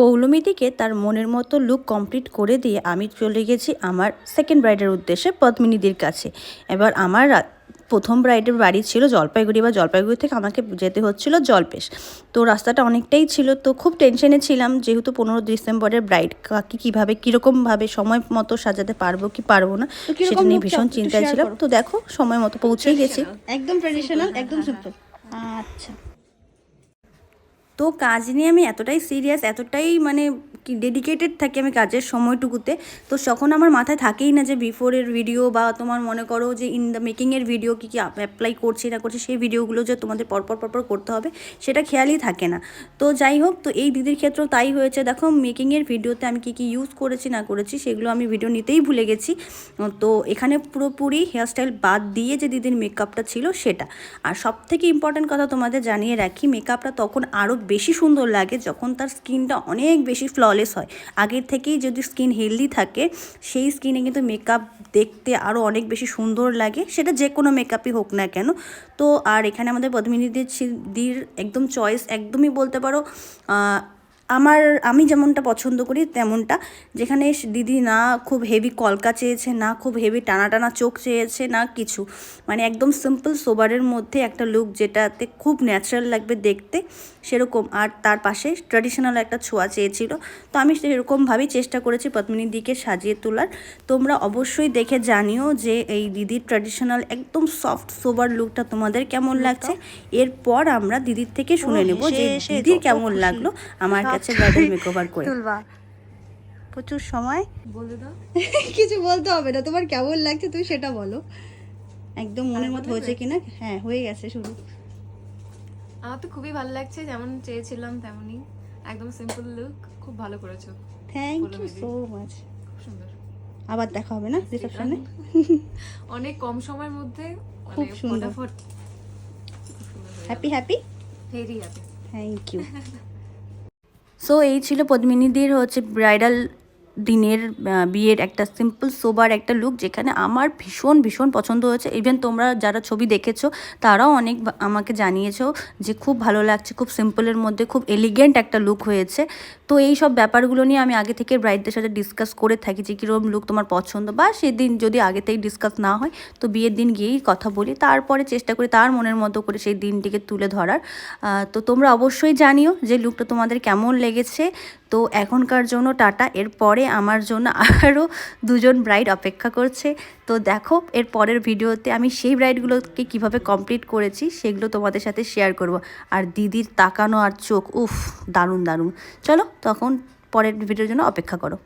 পৌলমীদিকে তার মনের মতো লুক কমপ্লিট করে দিয়ে আমি চলে গেছি আমার সেকেন্ড ব্রাইডের উদ্দেশ্যে পদ্মিনীদির কাছে। এবার আমার প্রথম ব্রাইডের বাড়ি ছিল জলপাইগুড়ি, বা জলপাইগুড়ি থেকে আমাকে যেতে হচ্ছিল জলপেশ। তো রাস্তাটা অনেকটাই ছিল, তো খুব টেনশনে ছিলাম যেহেতু 15 ডিসেম্বরের ব্রাইড, কাকে কীভাবে কীরকমভাবে সময় মতো সাজাতে পারবো কি পারবো না সেটা নিয়ে ভীষণ চিন্তায় ছিলাম। তো দেখো সময় মতো পৌঁছেই গেছি। একদম ট্র্যাডিশনাল, একদম সিম্পল। আচ্ছা, তো কাজ নিয়ে আমি এতটাই সিরিয়াস, এতটাই মানে কি ডেডিকেটেড থাকি আমি কাজের সময়টুকুতে, তো তখন আমার মাথায় থাকেই না যে বিফোরের ভিডিও বা তোমার মনে করো যে ইন দ্য মেকিংয়ের ভিডিও কী কী অ্যাপ্লাই করছি না করছি সেই ভিডিওগুলো যে তোমাদের পরপর করতে হবে সেটা খেয়ালই থাকে না। তো যাই হোক, তো এই দিদির ক্ষেত্রেও তাই হয়েছে। দেখো মেকিংয়ের ভিডিওতে আমি কী কী ইউজ করেছি না করেছি সেগুলো আমি ভিডিও নিতেই ভুলে গেছি। তো এখানে পুরোপুরি হেয়ারস্টাইল বাদ দিয়ে যে দিদির মেকআপটা ছিল সেটা। আর সবথেকে ইম্পর্ট্যান্ট কথা তোমাদের জানিয়ে রাখি, মেকআপটা তখন আরও বেশি সুন্দর লাগে যখন তার স্কিনটা অনেক বেশি ফ্ললেস হয়। আগের থেকেই যদি স্কিন হেলদি থাকে সেই স্কিনে কিন্তু মেকআপ দেখতে আরও অনেক বেশি সুন্দর লাগে, সেটা যে কোনো মেকআপই হোক না কেন। তো আর এখানে আমাদের পদ্মিনীদির একদম চয়েস, একদমই বলতে পারো আমি যেমনটা পছন্দ করি তেমনটা, যেখানে দিদি না খুব হেভি কলকা চেয়েছে, না খুব হেভি টানা টানা চোখ চেয়েছে, না কিছু, মানে একদম সিম্পল সোবারের মধ্যে একটা লুক যেটাতে খুব ন্যাচারাল লাগবে দেখতে সেরকম। আর তার পাশে ট্র্যাডিশনাল একটা ছোঁয়া চেয়েছিল, তো আমি সেরকমভাবেই চেষ্টা করেছি পদ্মিনীদিকে সাজিয়ে তোলার। তোমরা অবশ্যই দেখে জানিও যে এই দিদির ট্র্যাডিশনাল একদম সফট সোবার লুকটা তোমাদের কেমন লাগছে। এরপর আমরা দিদির থেকে শুনে নেব যে দিদির কেমন লাগলো আমার কাছে ব্রাইডাল মেকওভার করে। প্রচুর সময় বলে দাও। কিছু বলতে হবে না, তোমার কেমন লাগছে তুমি সেটা বলো। একদম মনের মতো হয়েছে কিনা। হ্যাঁ, হয়ে গেছে শুরু। আমার তো খুবই ভালো লাগছে, যেমন চেয়েছিলাম তেমনই, একদম সিম্পল লুক, খুব ভালো করেছো। Thank you so much. খুব সুন্দর। আবার দেখা হবে না রিসেপশনে? অনেক কম সময়ের মধ্যে খুব সুন্দর। Happy happy, very happy. Thank you. So এই ছিল পদ্মিনীদির হচ্ছে ব্রাইডাল দিনের বিয়ের একটা সিম্পল সোবার একটা লুক, যেখানে আমার ভীষণ ভীষণ পছন্দ হয়েছে। ইভেন তোমরা যারা ছবি দেখেছো তারাও অনেক আমাকে জানিয়েছো যে খুব ভালো লাগছে, খুব সিম্পলের মধ্যে খুব এলিগেন্ট একটা লুক হয়েছে। তো এই সব ব্যাপারগুলো নিয়ে আমি আগে থেকে ব্রাইডদের সাথে ডিসকাস করে থাকি যে কীরকম লুক তোমার পছন্দ, বা সেদিন যদি আগে থেকে ডিসকাস না হয় তো বিয়ের দিন গিয়েই কথা বলি, তারপরে চেষ্টা করি তার মনের মতো করে সেই দিনটিকে তুলে ধরার। তো তোমরা অবশ্যই জানিও যে লুকটা তোমাদের কেমন লেগেছে। তো এখনকার জন্য টাটা, এরপরে আমার জন্য আরও দুজন ব্রাইড অপেক্ষা করছে। তো দেখো এর পরের ভিডিওতে আমি সেই ব্রাইডগুলোকে কিভাবে কমপ্লিট করেছি সেগুলো তোমাদের সাথে শেয়ার করব। আর দিদির তাকানো আর চোখ, উফ, দারুণ দারুণ। চলো তখন পরের ভিডিওর জন্য অপেক্ষা করো।